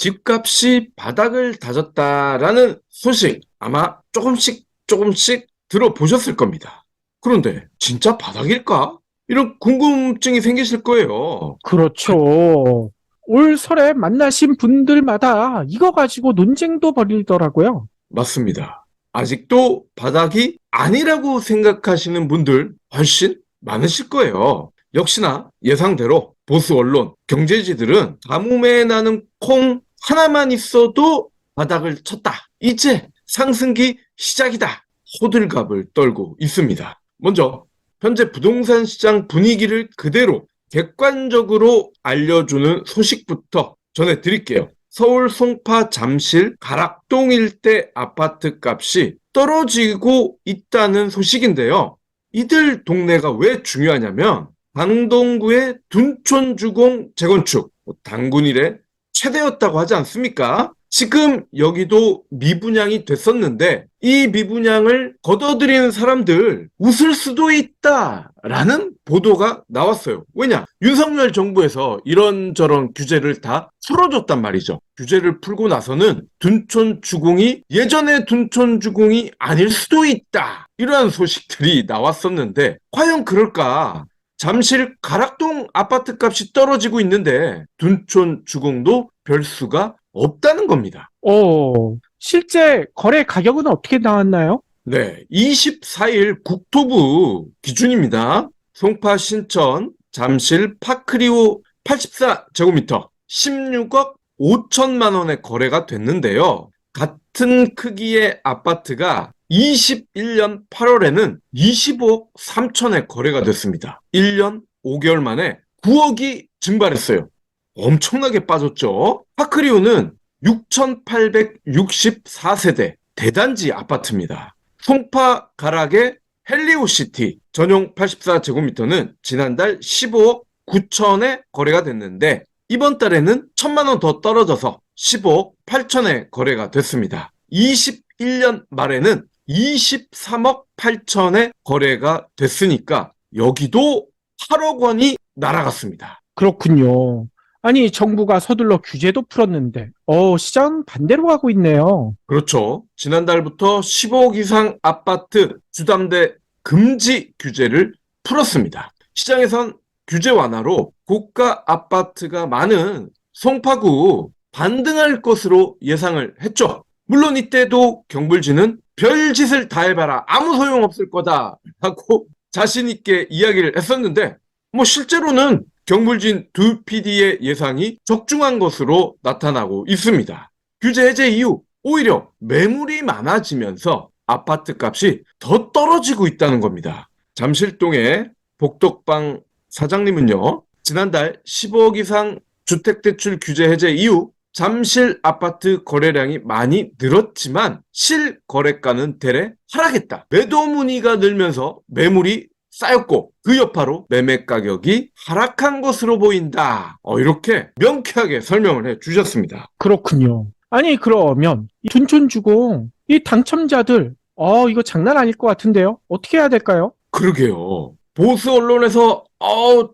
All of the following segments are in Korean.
집값이 바닥을 다졌다라는 소식 아마 조금씩 들어보셨을 겁니다. 그런데 진짜 바닥일까? 이런 궁금증이 생기실 거예요. 그렇죠. 올 설에 만나신 분들마다 이거 가지고 논쟁도 벌이더라고요. 맞습니다. 아직도 바닥이 아니라고 생각하시는 분들 훨씬 많으실 거예요. 역시나 예상대로 보수 언론, 경제지들은 가뭄에 나는 콩 하나만 있어도 바닥을 쳤다. 이제 상승기 시작이다. 호들갑을 떨고 있습니다. 먼저 현재 부동산 시장 분위기를 그대로 객관적으로 알려주는 소식부터 전해드릴게요. 서울 송파 잠실 가락동 일대 아파트 값이 떨어지고 있다는 소식인데요. 이들 동네가 왜 중요하냐면 강동구의 둔촌주공 재건축, 당군 이래 최대였다고 하지 않습니까? 지금 여기도 미분양이 됐었는데 이 미분양을 걷어들이는 사람들 웃을 수도 있다라는 보도가 나왔어요. 왜냐? 윤석열 정부에서 이런저런 규제를 다 풀어줬단 말이죠. 규제를 풀고 나서는 둔촌주공이 예전의 둔촌주공이 아닐 수도 있다. 이러한 소식들이 나왔었는데 과연 그럴까? 잠실 가락동 아파트 값이 떨어지고 있는데 둔촌주공도 별수가 없다는 겁니다. 실제 거래 가격은 어떻게 나왔나요? 네, 24일 국토부 기준입니다. 송파 신천 잠실 파크리오 84제곱미터 16억 5천만 원에 거래가 됐는데요. 같은 크기의 아파트가 21년 8월에는 25억 3천에 거래가 됐습니다. 1년 5개월 만에 9억이 증발했어요. 엄청나게 빠졌죠. 파크리오는 6,864세대 대단지 아파트입니다. 송파 가락의 헬리오시티 전용 84제곱미터는 지난달 15억 9천에 거래가 됐는데 이번 달에는 1천만 원 더 떨어져서 15억 8천에 거래가 됐습니다. 21년 말에는 23억 8천에 거래가 됐으니까 여기도 8억 원이 날아갔습니다. 그렇군요. 아니, 정부가 서둘러 규제도 풀었는데, 시장은 반대로 가고 있네요. 그렇죠. 지난달부터 15억 이상 아파트 주담대 금지 규제를 풀었습니다. 시장에선 규제 완화로 고가 아파트가 많은 송파구 반등할 것으로 예상을 했죠. 물론 이때도 경불지는 별짓을 다 해봐라 아무 소용없을 거다 라고 자신 있게 이야기를 했었는데 실제로는 경불진 두 PD의 예상이 적중한 것으로 나타나고 있습니다. 규제 해제 이후 오히려 매물이 많아지면서 아파트 값이 더 떨어지고 있다는 겁니다. 잠실동의 복덕방 사장님은요, 지난달 15억 이상 주택대출 규제 해제 이후 잠실 아파트 거래량이 많이 늘었지만 실거래가는 대래 하락했다. 매도 문의가 늘면서 매물이 쌓였고 그 여파로 매매 가격이 하락한 것으로 보인다. 이렇게 명쾌하게 설명을 해주셨습니다. 그렇군요. 아니, 그러면 이 둔촌주공, 이 당첨자들, 이거 장난 아닐 것 같은데요? 어떻게 해야 될까요? 그러게요. 보수 언론에서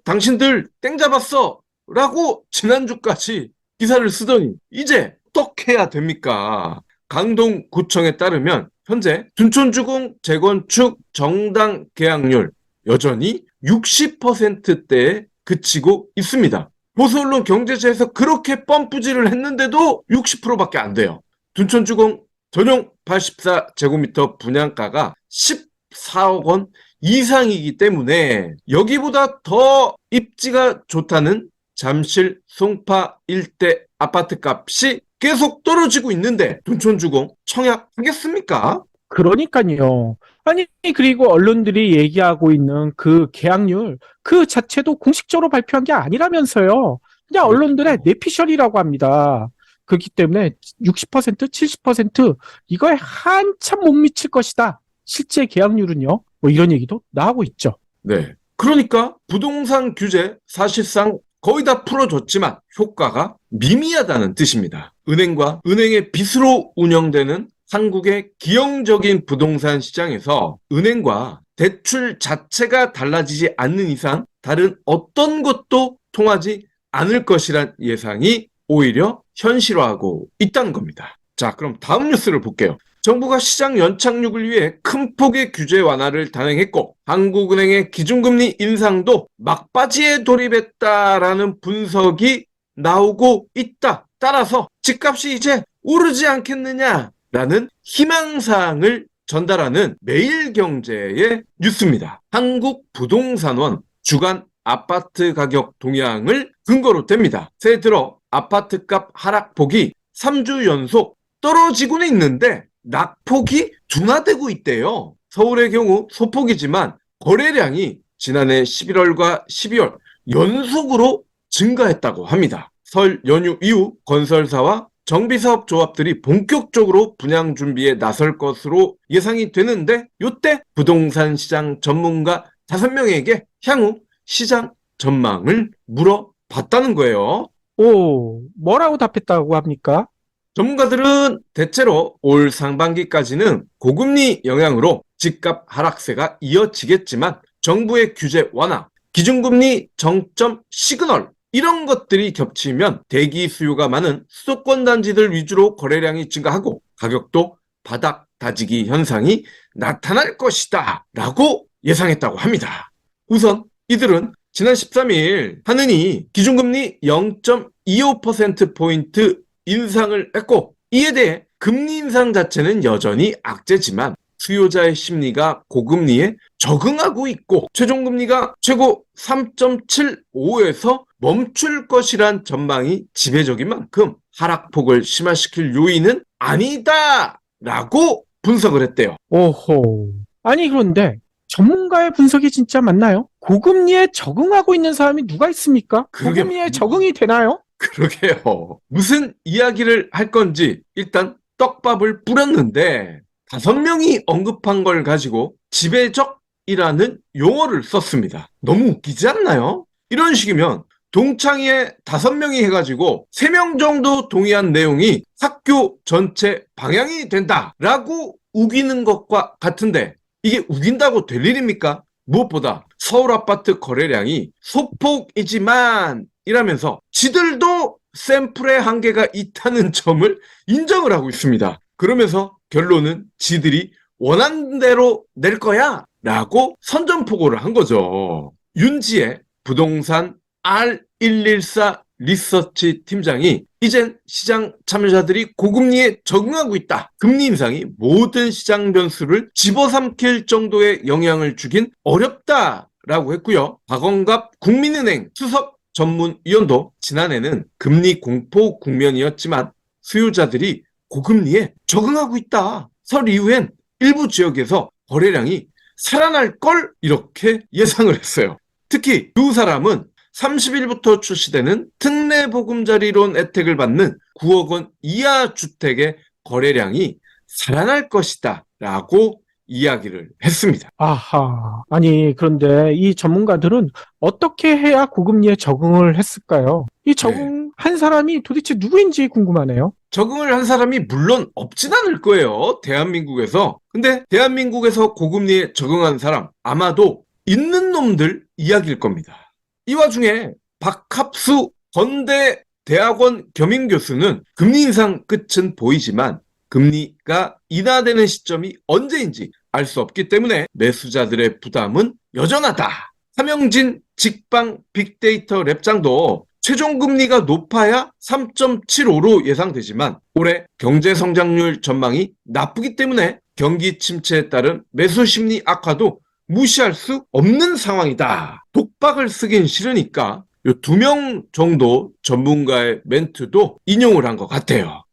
당신들 땡 잡았어 라고 지난주까지 기사를 쓰더니 이제 어떻게 해야 됩니까? 강동구청에 따르면 현재 둔촌주공 재건축 정당 계약률 여전히 60%대에 그치고 있습니다. 보수 언론 경제지에서 그렇게 펌프질을 했는데도 60%밖에 안 돼요. 둔촌주공 전용 84제곱미터 분양가가 14억 원 이상이기 때문에 여기보다 더 입지가 좋다는 잠실 송파 일대 아파트 값이 계속 떨어지고 있는데 둔촌주공 청약하겠습니까? 그러니까요. 아니, 그리고 언론들이 얘기하고 있는 그 계약률, 그 자체도 공식적으로 발표한 게 아니라면서요. 그냥 언론들의 그렇죠. 내피셜이라고 합니다. 그렇기 때문에 60%, 70% 이거에 한참 못 미칠 것이다. 실제 계약률은요. 뭐 이런 얘기도 나오고 있죠. 네. 그러니까 부동산 규제 사실상 거의 다 풀어줬지만 효과가 미미하다는 뜻입니다. 은행과 은행의 빚으로 운영되는 한국의 기형적인 부동산 시장에서 은행과 대출 자체가 달라지지 않는 이상 다른 어떤 것도 통하지 않을 것이란 예상이 오히려 현실화하고 있다는 겁니다. 자, 그럼 다음 뉴스를 볼게요. 정부가 시장 연착륙을 위해 큰 폭의 규제 완화를 단행했고 한국은행의 기준금리 인상도 막바지에 돌입했다라는 분석이 나오고 있다. 따라서 집값이 이제 오르지 않겠느냐라는 희망사항을 전달하는 매일경제의 뉴스입니다. 한국부동산원 주간 아파트 가격 동향을 근거로 댑니다. 새해 들어 아파트값 하락폭이 3주 연속 떨어지고는 있는데 낙폭이 둔화되고 있대요. 서울의 경우 소폭이지만 거래량이 지난해 11월과 12월 연속으로 증가했다고 합니다. 설 연휴 이후 건설사와 정비사업 조합들이 본격적으로 분양 준비에 나설 것으로 예상이 되는데 이때 부동산 시장 전문가 5명에게 향후 시장 전망을 물어봤다는 거예요. 오, 뭐라고 답했다고 합니까? 전문가들은 대체로 올 상반기까지는 고금리 영향으로 집값 하락세가 이어지겠지만 정부의 규제 완화, 기준금리 정점 시그널 이런 것들이 겹치면 대기 수요가 많은 수도권 단지들 위주로 거래량이 증가하고 가격도 바닥 다지기 현상이 나타날 것이다 라고 예상했다고 합니다. 우선 이들은 지난 13일 하느니 기준금리 0.25%포인트 인상을 했고 이에 대해 금리 인상 자체는 여전히 악재지만 수요자의 심리가 고금리에 적응하고 있고 최종금리가 최고 3.75에서 멈출 것이란 전망이 지배적인 만큼 하락폭을 심화시킬 요인은 아니다라고 분석을 했대요. 오호. 아니, 그런데 전문가의 분석이 진짜 맞나요? 고금리에 적응하고 있는 사람이 누가 있습니까? 그러게 고금리에 적응이 되나요? 그러게요. 무슨 이야기를 할 건지 일단 떡밥을 뿌렸는데 5명이 언급한 걸 가지고 지배적이라는 용어를 썼습니다. 너무 웃기지 않나요? 이런 식이면 동창회에 5명이 해가지고 3명 정도 동의한 내용이 학교 전체 방향이 된다라고 우기는 것과 같은데 이게 우긴다고 될 일입니까? 무엇보다 서울 아파트 거래량이 소폭이지만 이라면서 지들도 샘플의 한계가 있다는 점을 인정을 하고 있습니다. 그러면서 결론은 지들이 원하는 대로 낼 거야 라고 선전포고를 한 거죠. 윤지혜 부동산 R114 리서치 팀장이 이젠 시장 참여자들이 고금리에 적응하고 있다. 금리 인상이 모든 시장 변수를 집어삼킬 정도의 영향을 주긴 어렵다라고 했고요. 박원갑 국민은행 수석 전문위원도 지난해는 금리 공포 국면이었지만 수요자들이 고금리에 적응하고 있다. 설 이후엔 일부 지역에서 거래량이 살아날 걸 이렇게 예상을 했어요. 특히 두 사람은 30일부터 출시되는 특례보금자리론 혜택을 받는 9억 원 이하 주택의 거래량이 살아날 것이다 라고 이야기를 했습니다. 아하. 아니, 그런데 이 전문가들은 어떻게 해야 고금리에 적응을 했을까요? 이 적응한 사람이 도대체 누구인지 궁금하네요. 적응을 한 사람이 물론 없진 않을 거예요. 대한민국에서. 근데 대한민국에서 고금리에 적응한 사람 아마도 있는 놈들 이야기일 겁니다. 이 와중에 박합수 건대 대학원 겸임교수는 금리 인상 끝은 보이지만 금리가 인하되는 시점이 언제인지 알 수 없기 때문에 매수자들의 부담은 여전하다. 함영진 직방 빅데이터 랩장도 최종 금리가 높아야 3.75로 예상되지만 올해 경제 성장률 전망이 나쁘기 때문에 경기 침체에 따른 매수 심리 악화도 무시할 수 없는 상황이다. 독박을 쓰긴 싫으니까 이 2명 정도 전문가의 멘트도 인용을 한 것 같아요.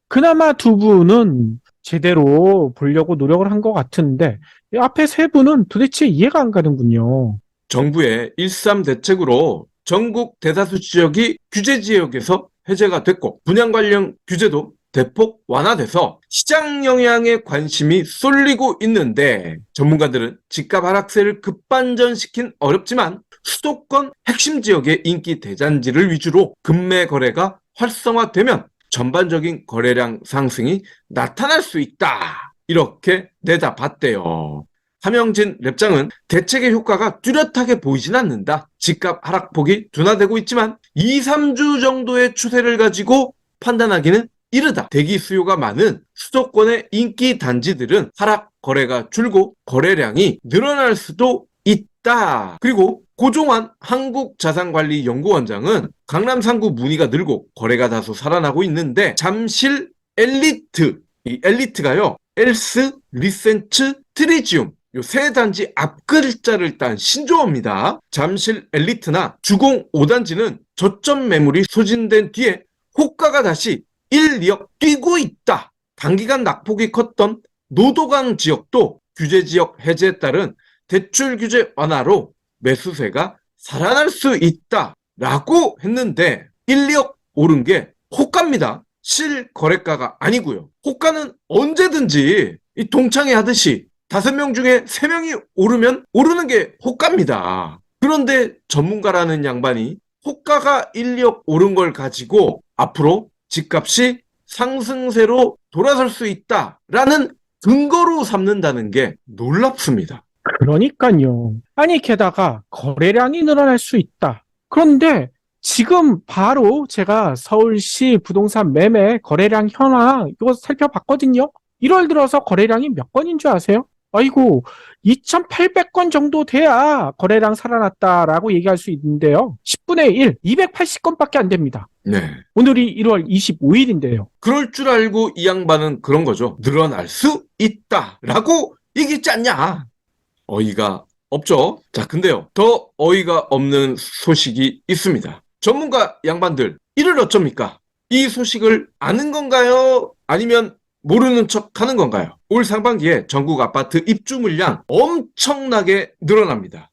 그나마 두 분은 제대로 보려고 노력을 한 것 같은데, 이 앞에 세 분은 도대체 이해가 안 가는군요. 정부의 1.3 대책으로 전국 대다수 지역이 규제 지역에서 해제가 됐고 분양 관련 규제도 대폭 완화돼서 시장 영향에 관심이 쏠리고 있는데 전문가들은 집값 하락세를 급반전시킨 어렵지만 수도권 핵심 지역의 인기 대잔지를 위주로 금매 거래가 활성화되면 전반적인 거래량 상승이 나타날 수 있다. 이렇게 내다봤대요. 함영진 랩장은 대책의 효과가 뚜렷하게 보이진 않는다. 집값 하락폭이 둔화되고 있지만 2, 3주 정도의 추세를 가지고 판단하기는 이르다. 대기 수요가 많은 수도권의 인기 단지들은 하락 거래가 줄고 거래량이 늘어날 수도 있다. 그리고 고종환 한국자산관리연구원장은 강남 3구 문의가 늘고 거래가 다소 살아나고 있는데 잠실 엘리트, 이 엘리트가요, 엘스, 리센츠, 트리지움 요 세 단지 앞글자를 딴 신조어입니다. 잠실 엘리트나 주공 5단지는 저점 매물이 소진된 뒤에 호가가 다시 1, 2억 뛰고 있다. 단기간 낙폭이 컸던 노도강 지역도 규제 지역 해제에 따른 대출 규제 완화로 매수세가 살아날 수 있다라고 했는데 1, 2억 오른 게 호가입니다. 실거래가가 아니고요. 호가는 언제든지 이 동창회 하듯이 5명 중에 3명이 오르면 오르는 게 호가입니다. 그런데 전문가라는 양반이 호가가 1, 2억 오른 걸 가지고 앞으로 집값이 상승세로 돌아설 수 있다라는 근거로 삼는다는 게 놀랍습니다. 그러니까요. 아니, 게다가 거래량이 늘어날 수 있다. 그런데 지금 바로 제가 서울시 부동산 매매 거래량 현황 이거 살펴봤거든요. 1월 들어서 거래량이 몇 건인 줄 아세요? 아이고, 2,800건 정도 돼야 거래량 살아났다라고 얘기할 수 있는데요. 10분의 1, 280건밖에 안 됩니다. 네. 오늘이 1월 25일인데요. 그럴 줄 알고 이 양반은 그런 거죠. 늘어날 수 있다라고 얘기했지 않냐. 어이가 없죠. 자, 근데요. 더 어이가 없는 소식이 있습니다. 전문가 양반들, 이를 어쩝니까? 이 소식을 아는 건가요? 아니면 모르는 척 하는 건가요? 올 상반기에 전국 아파트 입주 물량 엄청나게 늘어납니다.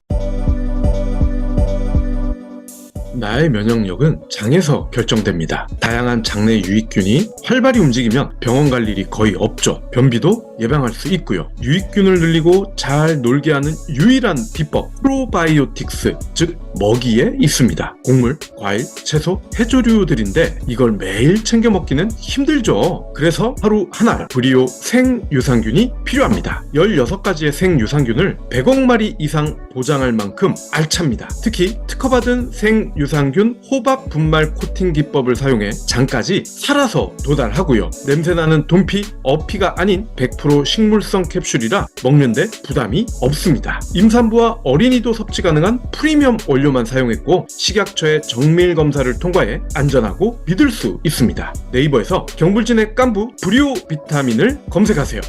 나의 면역력은 장에서 결정됩니다. 다양한 장내 유익균이 활발히 움직이면 병원 갈 일이 거의 없죠. 변비도 예방할 수 있고요. 유익균을 늘리고 잘 놀게 하는 유일한 비법 프로바이오틱스, 즉 먹이에 있습니다. 곡물, 과일, 채소, 해조류들인데 이걸 매일 챙겨 먹기는 힘들죠. 그래서 하루 하나 브리오 생유산균이 필요합니다. 16가지의 생유산균을 100억 마리 이상 보장할 만큼 알찹니다. 특히 특허받은 생유산균 호박 분말 코팅 기법을 사용해 장까지 살아서 도달하고요. 냄새나는 돈피, 어피가 아닌 100% 식물성 캡슐이라 먹는데 부담이 없습니다. 임산부와 어린이도 섭취 가능한 프리미엄 원료만 사용했고 식약처의 정밀 검사를 통과해 안전하고 믿을 수 있습니다. 네이버에서 경불진의 깐부 브리오 비타민을 검색하세요.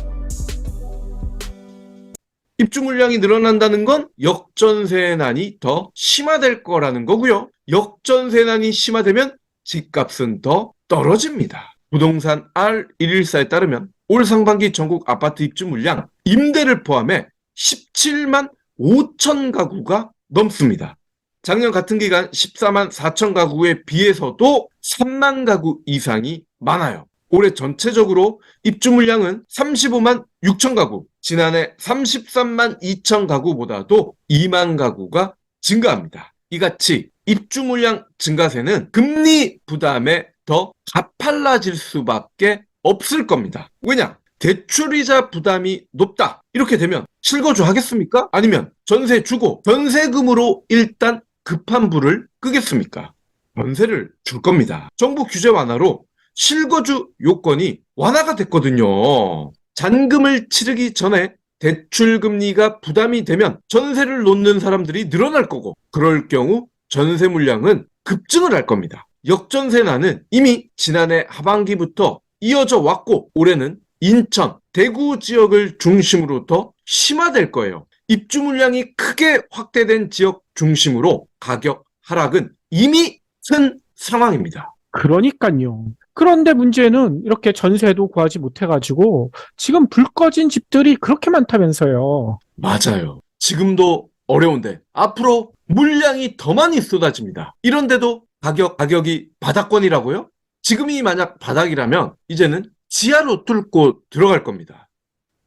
입주 물량이 늘어난다는 건 역전세난이 더 심화될 거라는 거고요. 역전세난이 심화되면 집값은 더 떨어집니다. 부동산 R114에 따르면 올 상반기 전국 아파트 입주 물량 임대를 포함해 17만 5천 가구가 넘습니다. 작년 같은 기간 14만 4천 가구에 비해서도 3만 가구 이상이 많아요. 올해 전체적으로 입주 물량은 35만 6천 가구, 지난해 33만 2천 가구보다도 2만 가구가 증가합니다. 이같이 입주 물량 증가세는 금리 부담에 더 가팔라질 수밖에 없을 겁니다. 왜냐? 대출이자 부담이 높다. 이렇게 되면 실거주 하겠습니까? 아니면 전세 주고 전세금으로 일단 급한 불을 끄겠습니까? 전세를 줄 겁니다. 정부 규제 완화로 실거주 요건이 완화가 됐거든요. 잔금을 치르기 전에 대출 금리가 부담이 되면 전세를 놓는 사람들이 늘어날 거고 그럴 경우 전세 물량은 급증을 할 겁니다. 역전세난은 이미 지난해 하반기부터 이어져 왔고 올해는 인천, 대구 지역을 중심으로 더 심화될 거예요. 입주 물량이 크게 확대된 지역 중심으로 가격 하락은 이미 큰 상황입니다. 그러니까요. 그런데 문제는 이렇게 전세도 구하지 못해가지고 지금 불 꺼진 집들이 그렇게 많다면서요. 맞아요. 지금도 어려운데 앞으로 물량이 더 많이 쏟아집니다. 이런데도 가격이 바닥권이라고요? 지금이 만약 바닥이라면 이제는 지하로 뚫고 들어갈 겁니다.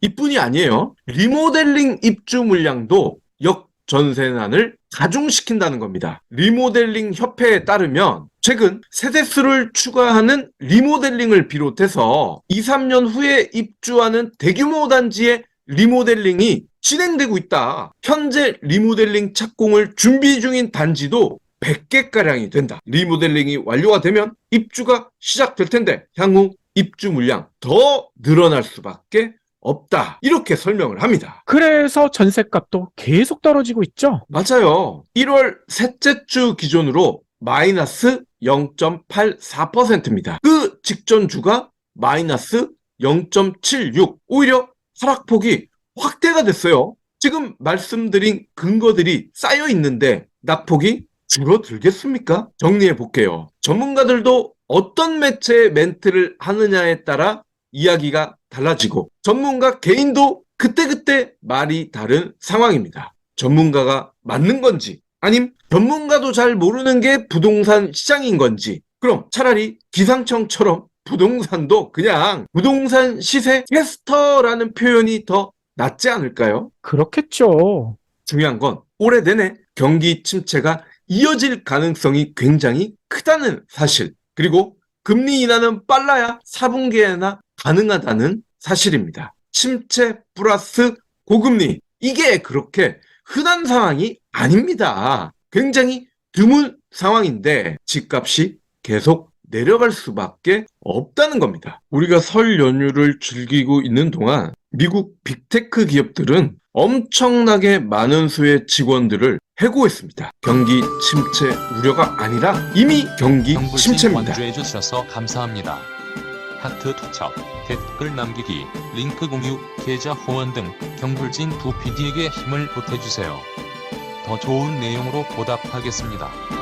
이뿐이 아니에요. 리모델링 입주 물량도 역전세난을 가중시킨다는 겁니다. 리모델링 협회에 따르면 최근 세대수를 추가하는 리모델링을 비롯해서 2, 3년 후에 입주하는 대규모 단지의 리모델링이 진행되고 있다. 현재 리모델링 착공을 준비 중인 단지도 100개가량이 된다. 리모델링이 완료가 되면 입주가 시작될 텐데 향후 입주 물량 더 늘어날 수밖에 없다. 이렇게 설명을 합니다. 그래서 전셋값도 계속 떨어지고 있죠. 맞아요. 1월 셋째 주 기준으로 마이너스 0.84%입니다. 그 직전 주가 마이너스 0.76. 오히려 하락폭이 확대가 됐어요. 지금 말씀드린 근거들이 쌓여 있는데 낙폭이 줄어들겠습니까? 정리해 볼게요. 전문가들도 어떤 매체의 멘트를 하느냐에 따라 이야기가 달라지고 전문가 개인도 그때그때 말이 다른 상황입니다. 전문가가 맞는 건지 아님 전문가도 잘 모르는 게 부동산 시장인 건지 그럼 차라리 기상청처럼 부동산도 그냥 부동산 시세 캐스터라는 표현이 더 낫지 않을까요? 그렇겠죠. 중요한 건 올해 내내 경기 침체가 이어질 가능성이 굉장히 크다는 사실 그리고 금리 인하는 빨라야 4분기에나 가능하다는 사실입니다. 침체 플러스 고금리 이게 그렇게 흔한 상황이 아닙니다. 굉장히 드문 상황인데 집값이 계속 내려갈 수밖에 없다는 겁니다. 우리가 설 연휴를 즐기고 있는 동안 미국 빅테크 기업들은 엄청나게 많은 수의 직원들을 해고했습니다. 경기 침체 우려가 아니라 이미 경기 경불진 침체입니다. 관주해 주셔서 감사합니다. 하트 투척, 댓글 남기기, 링크 공유, 계좌 후원 등 경불진 두 PD에게 힘을 보태주세요. 더 좋은 내용으로 보답하겠습니다.